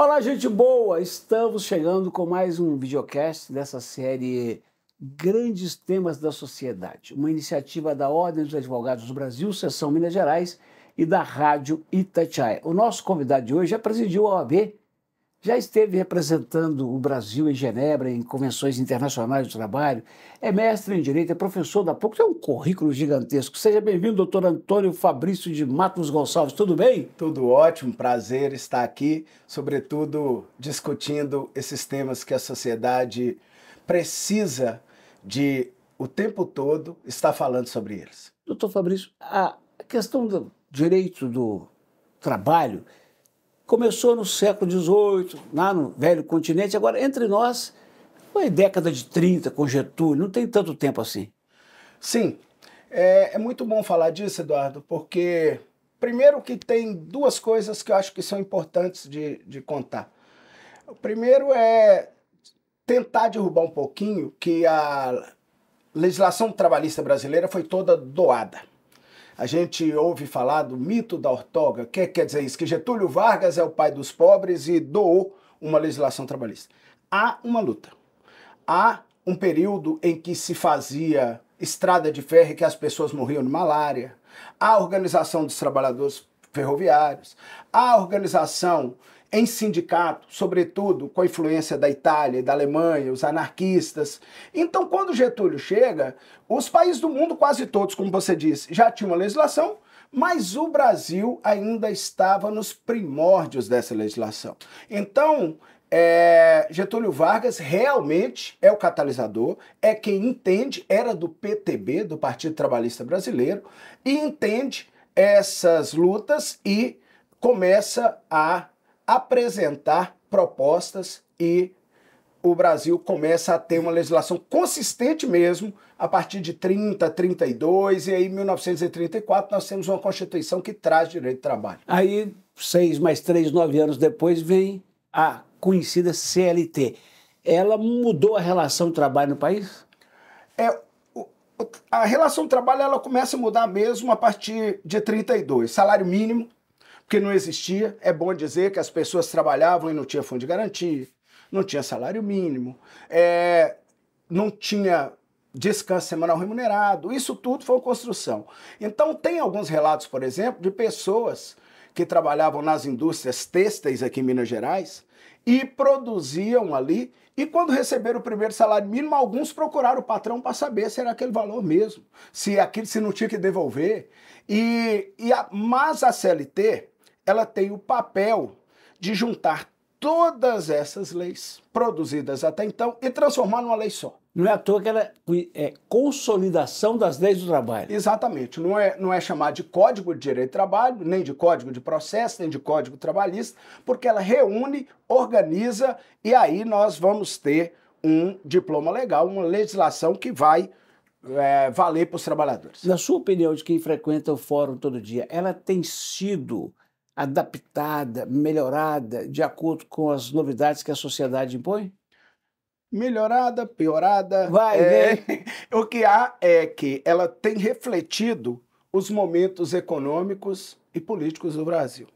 Olá, gente boa! Estamos chegando com mais um videocast dessa série Grandes Temas da Sociedade, uma iniciativa da Ordem dos Advogados do Brasil, Seção Minas Gerais e da Rádio Itatiaia. O nosso convidado de hoje já presidiu a OAB, já esteve representando o Brasil em Genebra, em convenções internacionais do trabalho, é mestre em Direito, é professor da PUC, tem um currículo gigantesco. Seja bem-vindo, doutor Antônio Fabrício de Matos Gonçalves, tudo bem? Tudo ótimo, prazer estar aqui, sobretudo discutindo esses temas que a sociedade precisa de, o tempo todo, estar falando sobre eles. Doutor Fabrício, a questão do direito do trabalho começou no século XVIII, lá no velho continente. Agora, entre nós, foi década de 30, com Getúlio, não tem tanto tempo assim. Sim, é muito bom falar disso, Eduardo, porque, primeiro que tem duas coisas que eu acho que são importantes de contar. O primeiro é tentar derrubar um pouquinho que a legislação trabalhista brasileira foi toda doada. A gente ouve falar do mito da ortoga, que quer dizer isso, que Getúlio Vargas é o pai dos pobres e doou uma legislação trabalhista. Há uma luta. Há um período em que se fazia estrada de ferro e que as pessoas morriam de malária. Há a organização dos trabalhadores ferroviários. Há a organização em sindicato, sobretudo com a influência da Itália e da Alemanha, os anarquistas. Então, quando Getúlio chega, os países do mundo, quase todos, como você disse, já tinham uma legislação, mas o Brasil ainda estava nos primórdios dessa legislação. Então, Getúlio Vargas realmente é o catalisador, é quem entende, era do PTB, do Partido Trabalhista Brasileiro, e entende essas lutas e começa a apresentar propostas e o Brasil começa a ter uma legislação consistente mesmo a partir de 30, 32 e aí em 1934 nós temos uma Constituição que traz direito de trabalho. Aí, 6 mais 3, 9 anos depois, vem a conhecida CLT. Ela mudou a relação de trabalho no país? A relação de trabalho ela começa a mudar mesmo a partir de 32. Salário mínimo, porque não existia. É bom dizer que as pessoas trabalhavam e não tinha fundo de garantia, não tinha salário mínimo, não tinha descanso semanal remunerado. Isso tudo foi uma construção. Então tem alguns relatos, por exemplo, de pessoas que trabalhavam nas indústrias têxteis aqui em Minas Gerais e produziam ali, e quando receberam o primeiro salário mínimo, alguns procuraram o patrão para saber se era aquele valor mesmo, se não tinha que devolver. Mas a CLT, ela tem o papel de juntar todas essas leis produzidas até então e transformar numa lei só. Não é à toa que ela é consolidação das leis do trabalho. Exatamente. Não é chamar de Código de Direito de Trabalho, nem de Código de Processo, nem de Código Trabalhista, porque ela reúne, organiza e aí nós vamos ter um diploma legal, uma legislação que vai valer para os trabalhadores. Na sua opinião, de quem frequenta o fórum todo dia, ela tem sido adaptada, melhorada, de acordo com as novidades que a sociedade impõe? Melhorada, piorada. O que há é que ela tem refletido os momentos econômicos e políticos do Brasil.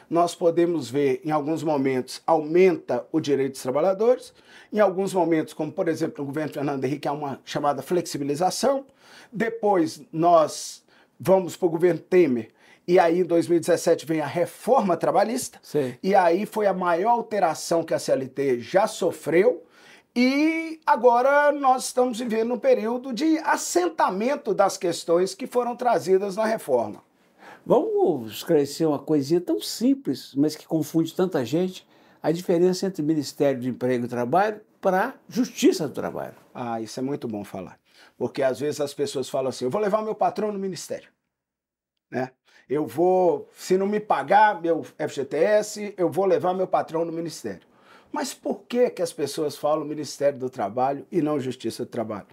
Nós podemos ver, em alguns momentos, aumenta o direito dos trabalhadores, em alguns momentos, como por exemplo no governo Fernando Henrique, há uma chamada flexibilização, depois nós vamos para o governo Temer, e aí, em 2017, vem a reforma trabalhista. Sim. E aí foi a maior alteração que a CLT já sofreu. E agora nós estamos vivendo um período de assentamento das questões que foram trazidas na reforma. Vamos esclarecer uma coisinha tão simples, mas que confunde tanta gente, a diferença entre Ministério do Emprego e Trabalho para Justiça do Trabalho. Ah, isso é muito bom falar. Porque às vezes as pessoas falam assim, eu vou levar meu patrão no Ministério, né? Eu vou, se não me pagar meu FGTS, eu vou levar meu patrão no Ministério. Mas por que as pessoas falam Ministério do Trabalho e não Justiça do Trabalho?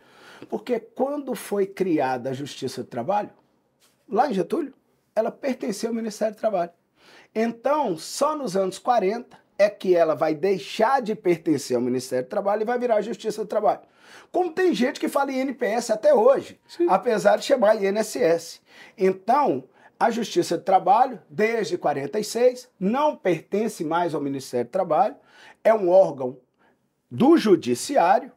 Porque quando foi criada a Justiça do Trabalho, lá em Getúlio, ela pertencia ao Ministério do Trabalho. Então, só nos anos 40 é que ela vai deixar de pertencer ao Ministério do Trabalho e vai virar a Justiça do Trabalho. Como tem gente que fala INPS até hoje, sim, apesar de chamar INSS. Então, a Justiça do Trabalho, desde 46, não pertence mais ao Ministério do Trabalho, é um órgão do Judiciário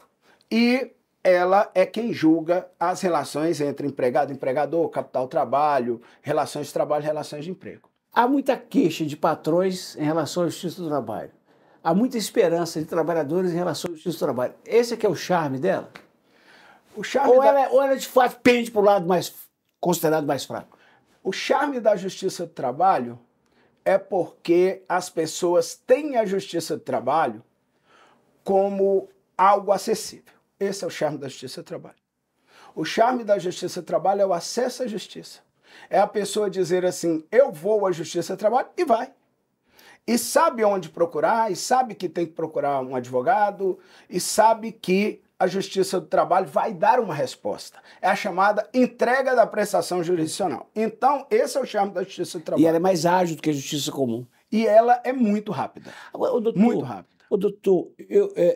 e ela é quem julga as relações entre empregado e empregador, capital-trabalho, relações de trabalho e relações de emprego. Há muita queixa de patrões em relação à Justiça do Trabalho. Há muita esperança de trabalhadores em relação à Justiça do Trabalho. Esse é que é o charme dela? O charme ou ela de fato pende para o lado mais considerado mais fraco? O charme da Justiça do Trabalho é porque as pessoas têm a Justiça do Trabalho como algo acessível. Esse é o charme da Justiça do Trabalho. O charme da Justiça do Trabalho é o acesso à justiça. É a pessoa dizer assim, eu vou à Justiça do Trabalho e vai. E sabe onde procurar, e sabe que tem que procurar um advogado, e sabe que a Justiça do Trabalho vai dar uma resposta. É a chamada entrega da prestação jurisdicional. Então, esse é o charme da Justiça do Trabalho. E ela é mais ágil do que a Justiça comum. E ela é muito rápida. Agora, doutor, muito rápida. Doutor,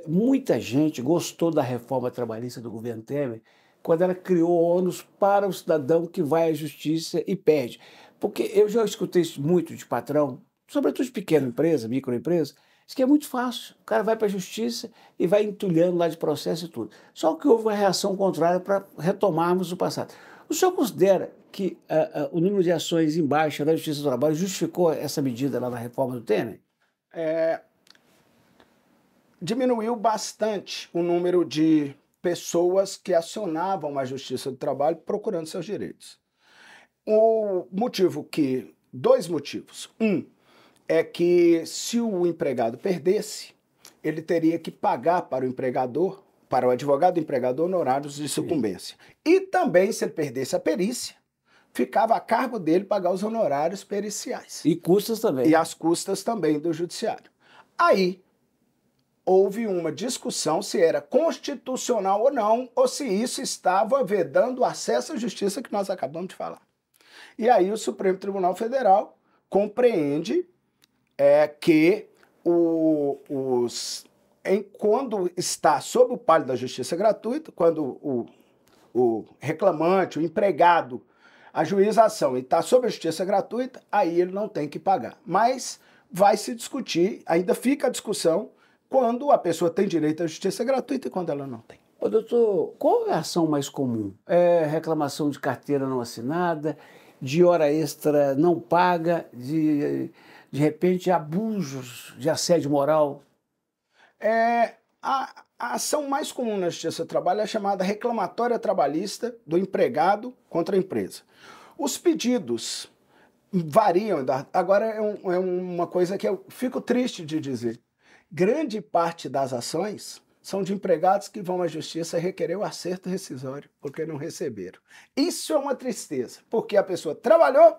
muita gente gostou da reforma trabalhista do governo Temer quando ela criou ônus para o cidadão que vai à justiça e perde. Porque eu já escutei isso muito de patrão, sobretudo de pequena empresa, microempresa, diz que é muito fácil. O cara vai para a justiça e vai entulhando lá de processo e tudo. Só que houve uma reação contrária para retomarmos o passado. O senhor considera que o número de ações em baixa da Justiça do Trabalho justificou essa medida lá na reforma do Temer? Diminuiu bastante o número de pessoas que acionavam a Justiça do Trabalho procurando seus direitos. Dois motivos. Um é que se o empregado perdesse, ele teria que pagar para o empregador, para o advogado empregador, honorários de sucumbência. E também, se ele perdesse a perícia, ficava a cargo dele pagar os honorários periciais. E custas também. E as custas também do judiciário. Aí, houve uma discussão se era constitucional ou não, ou se isso estava vedando o acesso à justiça que nós acabamos de falar. E aí o Supremo Tribunal Federal compreende que quando está sob o palio da justiça gratuita, quando o reclamante, o empregado, ajuiza a ação e está sob a justiça gratuita, aí ele não tem que pagar. Mas vai se discutir, ainda fica a discussão, quando a pessoa tem direito à justiça gratuita e quando ela não tem. Ô, doutor, qual é a ação mais comum? É reclamação de carteira não assinada, de hora extra não paga, de repente abusos de assédio moral? A ação mais comum na Justiça do Trabalho é a chamada reclamatória trabalhista do empregado contra a empresa. Os pedidos variam, agora é uma coisa que eu fico triste de dizer. Grande parte das ações são de empregados que vão à justiça requerer o acerto rescisório, porque não receberam. Isso é uma tristeza, porque a pessoa trabalhou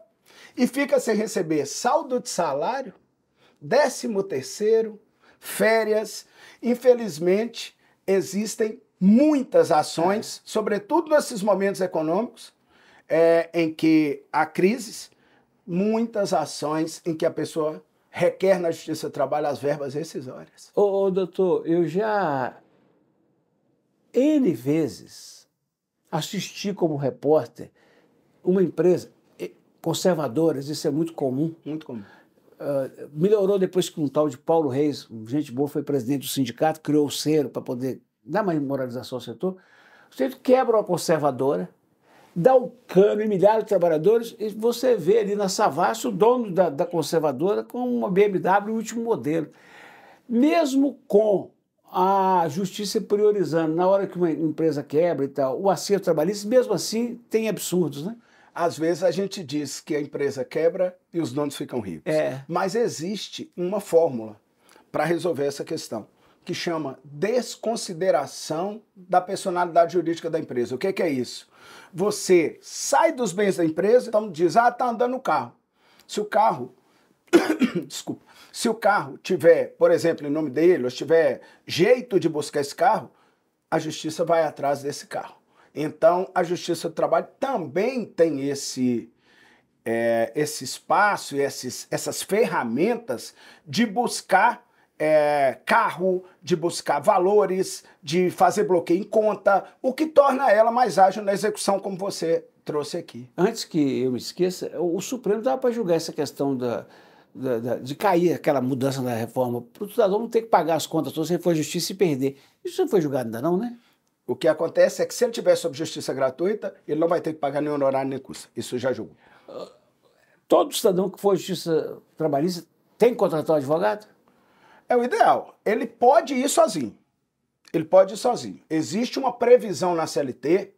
e fica sem receber saldo de salário, 13º, férias. Infelizmente, existem muitas ações, sobretudo nesses momentos econômicos, em que há crises, muitas ações em que a pessoa requer na Justiça do Trabalho as verbas rescisórias. Doutor, eu já N vezes assisti como repórter uma empresa conservadora, isso é muito comum. Muito comum. Melhorou depois que um tal de Paulo Reis, gente boa, foi presidente do sindicato, criou o Cero para poder dar mais moralização ao setor. O sujeito quebra uma conservadora, dá o cano em milhares de trabalhadores e você vê ali na Savassi o dono da conservadora com uma BMW último modelo. Mesmo com a justiça priorizando, na hora que uma empresa quebra e tal, o acerto trabalhista, mesmo assim tem absurdos, né? Às vezes a gente diz que a empresa quebra e os donos ficam ricos. Mas existe uma fórmula para resolver essa questão, que chama desconsideração da personalidade jurídica da empresa. O que é isso? Você sai dos bens da empresa, então diz, tá andando o carro. Se o carro, desculpa, se o carro tiver, por exemplo, em nome dele, ou tiver jeito de buscar esse carro, a justiça vai atrás desse carro. Então, a Justiça do Trabalho também tem esse espaço e essas ferramentas de buscar carro, de buscar valores, de fazer bloqueio em conta, o que torna ela mais ágil na execução, como você trouxe aqui. Antes que eu me esqueça, o Supremo estava para julgar essa questão de cair aquela mudança da reforma, para o cidadão não ter que pagar as contas todas se ele for à justiça e perder. Isso não foi julgado ainda não, né? O que acontece é que se ele tiver sob justiça gratuita, ele não vai ter que pagar nenhum honorário nem custo. Isso já julgou. Todo cidadão que for à justiça trabalhista tem que contratar um advogado? É o ideal. Ele pode ir sozinho. Ele pode ir sozinho. Existe uma previsão na CLT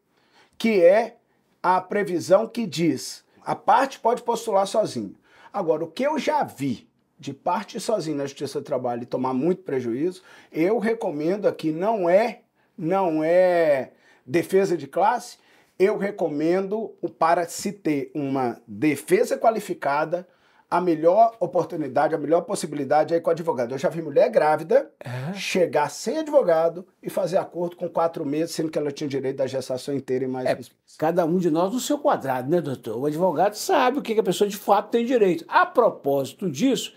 que é a previsão que diz a parte pode postular sozinho. Agora, o que eu já vi de parte sozinho na Justiça do Trabalho e tomar muito prejuízo, eu recomendo aqui, não é defesa de classe, eu recomendo para se ter uma defesa qualificada, a melhor oportunidade, a melhor possibilidade é ir com o advogado. Eu já vi mulher grávida chegar sem advogado e fazer acordo com 4 meses, sendo que ela tinha direito da gestação inteira e mais. Cada um de nós no seu quadrado, né, doutor? O advogado sabe o que a pessoa de fato tem direito. A propósito disso,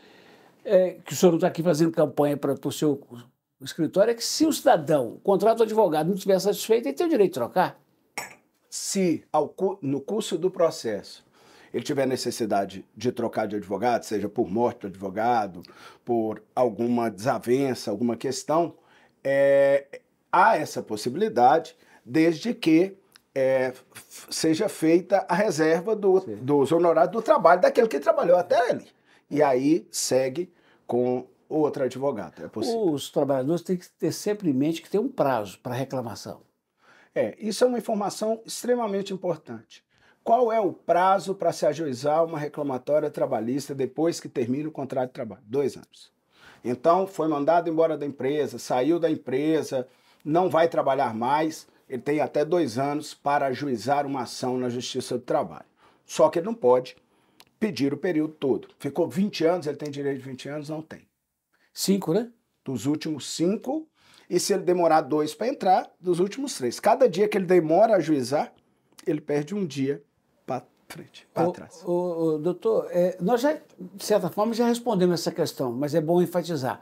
que o senhor não está aqui fazendo campanha para o seu escritório, é que se o cidadão contrata o advogado não estiver satisfeito, ele tem o direito de trocar. Se no curso do processo ele tiver necessidade de trocar de advogado, seja por morte do advogado, por alguma desavença, alguma questão, há essa possibilidade, desde que seja feita a reserva dos honorários do trabalho daquele que trabalhou até ali. E aí segue com outro advogado. É possível. Os trabalhadores têm que ter sempre em mente que tem um prazo para reclamação. Isso é uma informação extremamente importante. Qual é o prazo para se ajuizar uma reclamatória trabalhista depois que termina o contrato de trabalho? 2 anos. Então, foi mandado embora da empresa, saiu da empresa, não vai trabalhar mais, ele tem até 2 anos para ajuizar uma ação na Justiça do Trabalho. Só que ele não pode pedir o período todo. Ficou 20 anos, ele tem direito de 20 anos? Não tem. 5, né? Dos últimos 5, e se ele demorar 2 para entrar, dos últimos 3. Cada dia que ele demora a ajuizar, ele perde um dia para trás. Doutor, nós já, de certa forma, já respondemos essa questão, mas é bom enfatizar.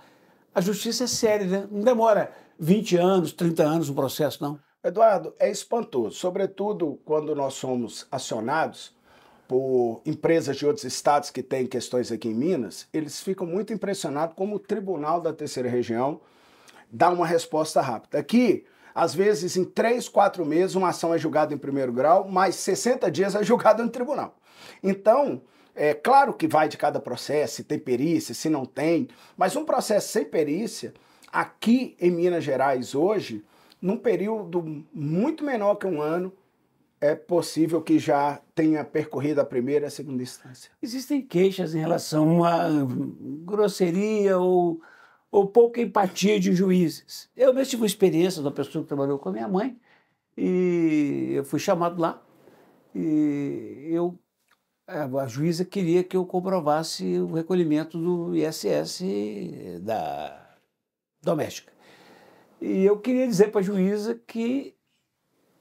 A justiça é séria, né? Não demora 20 anos, 30 anos um processo, não. Eduardo, é espantoso, sobretudo quando nós somos acionados por empresas de outros estados que têm questões aqui em Minas, eles ficam muito impressionados como o Tribunal da Terceira Região dá uma resposta rápida. Aqui, às vezes, em 3, 4 meses, uma ação é julgada em primeiro grau, mais 60 dias é julgada no tribunal. Então, é claro que vai de cada processo, se tem perícia, se não tem, mas um processo sem perícia, aqui em Minas Gerais hoje, num período muito menor que um ano, é possível que já tenha percorrido a primeira e a segunda instância. Existem queixas em relação a grosseria ou pouca empatia de juízes. Eu mesmo tive uma experiência de uma pessoa que trabalhou com a minha mãe e eu fui chamado lá e a juíza queria que eu comprovasse o recolhimento do ISS da doméstica. E eu queria dizer para a juíza que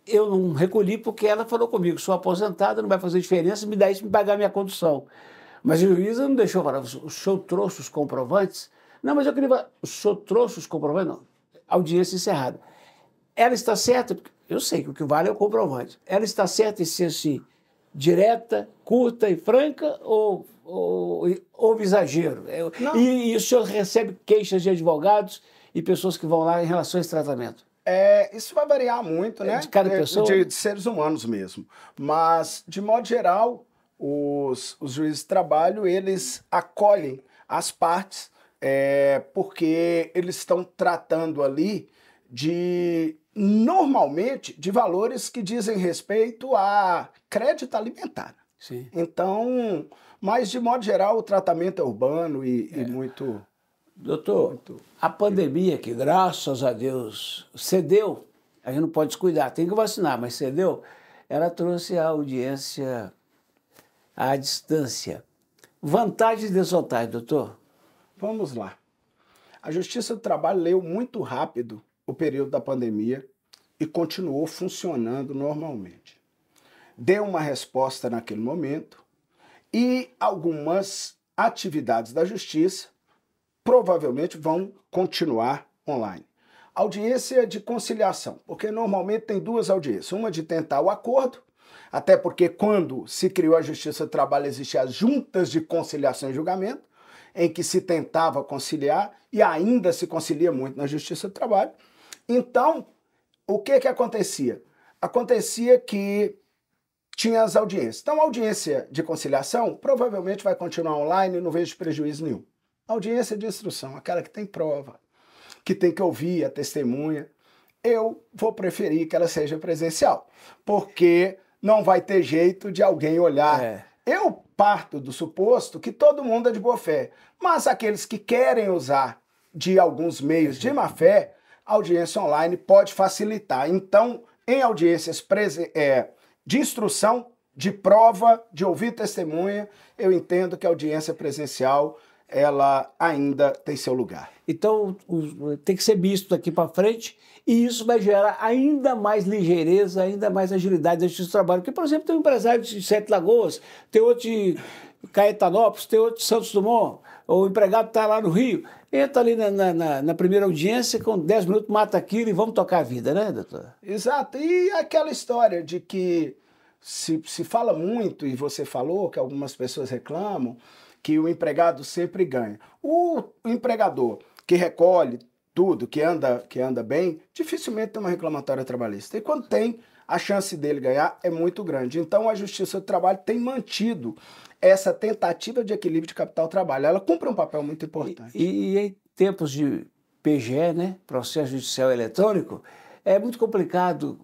eu não recolhi porque ela falou comigo, sou aposentada, não vai fazer diferença, me dá isso, me pagar a minha condução. Mas a juíza não deixou falar, o senhor trouxe os comprovantes? Não, mas eu queria falar, o senhor trouxe os comprovantes? Não, audiência encerrada. Ela está certa, eu sei que o que vale é o comprovante. Ela está certa em ser assim, direta, curta e franca ou houve exagero? E o senhor recebe queixas de advogados e pessoas que vão lá em relação a esse tratamento? Isso vai variar muito, né? De cada pessoa? De seres humanos mesmo. Mas, de modo geral, os juízes de trabalho, eles acolhem as partes porque eles estão tratando ali normalmente, de valores que dizem respeito a crédito alimentar. Sim. Então, mas de modo geral, o tratamento é urbano e muito... Doutor, a pandemia que, graças a Deus, cedeu, a gente não pode descuidar, tem que vacinar, mas cedeu, ela trouxe a audiência à distância. Vantagens e desvantagens, doutor? Vamos lá. A Justiça do Trabalho leu muito rápido o período da pandemia e continuou funcionando normalmente. Deu uma resposta naquele momento e algumas atividades da Justiça provavelmente vão continuar online. Audiência de conciliação, porque normalmente tem 2 audiências, uma de tentar o acordo até porque quando se criou a Justiça do Trabalho existiam as juntas de conciliação e julgamento, em que se tentava conciliar, e ainda se concilia muito na Justiça do Trabalho. Então, o que acontecia? Acontecia que tinha as audiências. Então, a audiência de conciliação provavelmente vai continuar online, não vejo prejuízo nenhum. A audiência de instrução, aquela que tem prova, que tem que ouvir a testemunha, eu vou preferir que ela seja presencial, porque não vai ter jeito de alguém olhar. Eu parto do suposto que todo mundo é de boa fé, mas aqueles que querem usar de alguns meios de má fé, a audiência online pode facilitar. Então, em audiências de instrução, de prova, de ouvir testemunha, eu entendo que a audiência presencial ela ainda tem seu lugar. Então, tem que ser visto daqui para frente, e isso vai gerar ainda mais ligeireza, ainda mais agilidade da Justiça do Trabalho. Porque, por exemplo, tem um empresário de Sete Lagoas, tem outro de Caetanópolis, tem outro de Santos Dumont, o empregado está lá no Rio, entra ali na primeira audiência, com 10 minutos mata aquilo e vamos tocar a vida, né, doutor? Exato. E aquela história de que se fala muito, e você falou que algumas pessoas reclamam, que o empregado sempre ganha. O empregador que recolhe tudo, que anda bem, dificilmente tem uma reclamatória trabalhista. E quando tem, a chance dele ganhar é muito grande. Então a Justiça do Trabalho tem mantido essa tentativa de equilíbrio de capital-trabalho. Ela cumpre um papel muito importante. E em tempos de PGE, né, processo judicial eletrônico, é muito complicado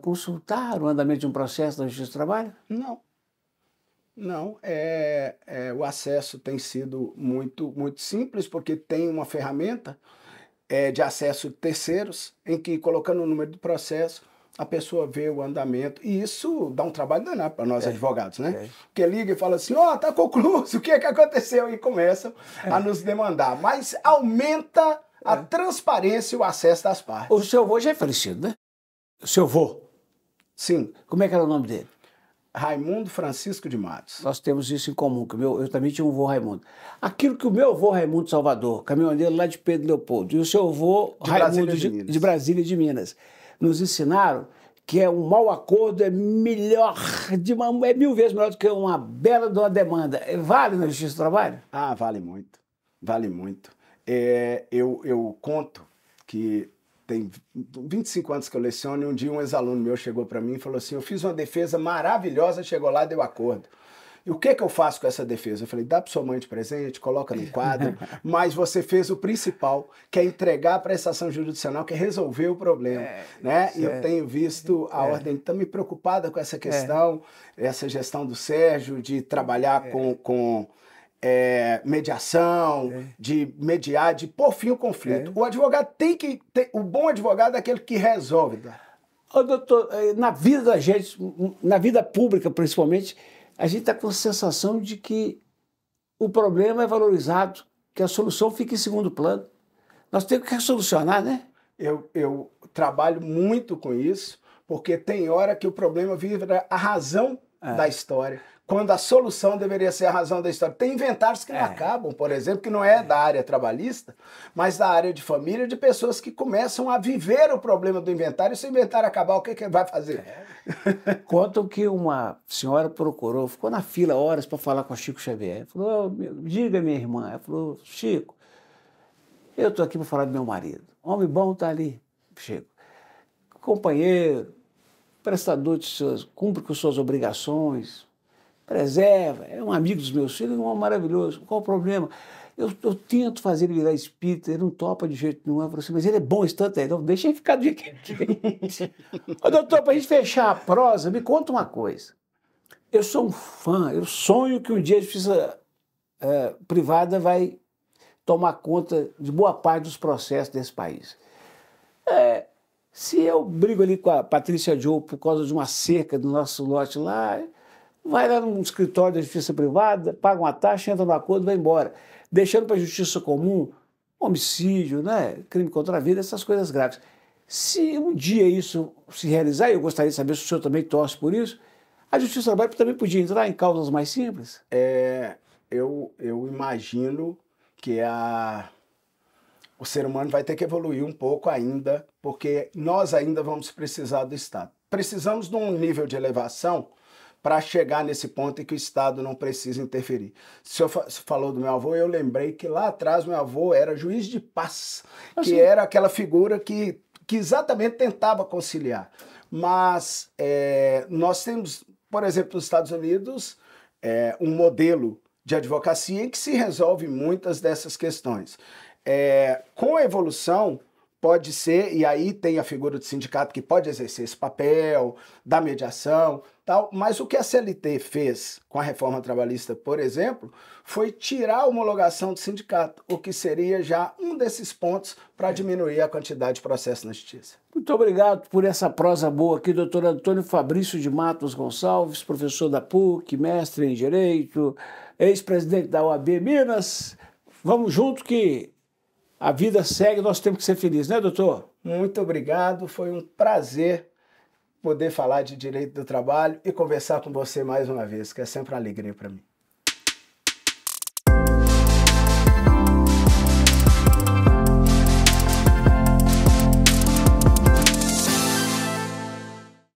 consultar o andamento de um processo da Justiça do Trabalho? Não. Não, o acesso tem sido muito simples, porque tem uma ferramenta de acesso de terceiros, em que, colocando o número do processo, a pessoa vê o andamento, e isso dá um trabalho danado para nós advogados, né? Porque liga e fala assim, tá concluído, o que aconteceu? E começam a nos demandar. Mas aumenta a transparência e o acesso das partes. O seu avô já é falecido, né? O seu avô? Sim. Como é que era o nome dele? Raimundo Francisco de Matos. Nós temos isso em comum, que eu também tinha um avô Raimundo. Aquilo que o meu avô Raimundo Salvador, caminhoneiro lá de Pedro Leopoldo, e o seu avô Raimundo de Brasília de Minas, nos ensinaram que um mau acordo é melhor, é 1000 vezes melhor do que uma bela de uma demanda. Vale na Justiça do Trabalho? Ah, vale muito. Vale muito. Eu conto que tem 25 anos que eu leciono, e um dia um ex-aluno meu chegou para mim e falou assim, eu fiz uma defesa maravilhosa, chegou lá e deu acordo. E o que eu faço com essa defesa? Eu falei, dá para sua mãe de presente, coloca no quadro, mas você fez o principal, que é entregar a prestação jurisdicional, que é resolver o problema. Né? E eu tenho visto a ordem também preocupada com essa questão, essa gestão do Sérgio, de trabalhar com mediação, de mediar, de pôr fim ao conflito. O advogado tem que ter, o bom advogado é aquele que resolve. Ô, doutor, na vida da gente, na vida pública principalmente, a gente está com a sensação de que o problema é valorizado, que a solução fica em segundo plano. Nós temos que resolucionar, né? Eu trabalho muito com isso, porque tem hora que o problema vira a razão da história, quando a solução deveria ser a razão da história. Tem inventários que não acabam, por exemplo, que não é da área trabalhista, mas da área de família, de pessoas que começam a viver o problema do inventário, e se o inventário acabar, o que vai fazer? Contam que uma senhora procurou, ficou na fila horas para falar com o Chico Xavier. Falou, diga, minha irmã. Ela falou, Chico, eu estou aqui para falar do meu marido. Homem bom está ali, Chico. Companheiro, prestador de cumpre com suas obrigações, preserva, é um amigo dos meus filhos, é um homem maravilhoso. Qual o problema? Eu tento fazer ele virar espírita, ele não topa de jeito nenhum. Eu falo assim, mas ele é bom esse tanto aí, não, deixa ele ficar do jeito que ele é. Ô, doutor, para a gente fechar a prosa, me conta uma coisa. Eu sou um fã, eu sonho que um dia a justiça privada vai tomar conta de boa parte dos processos desse país. Se eu brigo ali com a Patrícia Joe por causa de uma cerca do nosso lote lá, vai lá num escritório da justiça privada, paga uma taxa, entra no acordo e vai embora. Deixando para a justiça comum homicídio, né, crime contra a vida, essas coisas graves. Se um dia isso se realizar, e eu gostaria de saber se o senhor também torce por isso, a Justiça do Trabalho também podia entrar em causas mais simples? Eu imagino que o ser humano vai ter que evoluir um pouco ainda, porque nós ainda vamos precisar do Estado. precisamos de um nível de elevação para chegar nesse ponto em que o Estado não precisa interferir. O senhor falou do meu avô, eu lembrei que lá atrás meu avô era juiz de paz, que era aquela figura que exatamente tentava conciliar. Mas nós temos, por exemplo, nos Estados Unidos, um modelo de advocacia em que se resolve muitas dessas questões. Com a evolução, pode ser, e aí tem a figura do sindicato que pode exercer esse papel, da mediação, tal, mas o que a CLT fez com a reforma trabalhista, por exemplo, foi tirar a homologação do sindicato, o que seria já um desses pontos para diminuir a quantidade de processos na justiça. Muito obrigado por essa prosa boa aqui, doutor Antônio Fabrício de Matos Gonçalves, professor da PUC, mestre em Direito, ex-presidente da OAB Minas. Vamos junto que a vida segue, nós temos que ser felizes, né, doutor? Muito obrigado, foi um prazer poder falar de direito do trabalho e conversar com você mais uma vez, que é sempre uma alegria para mim.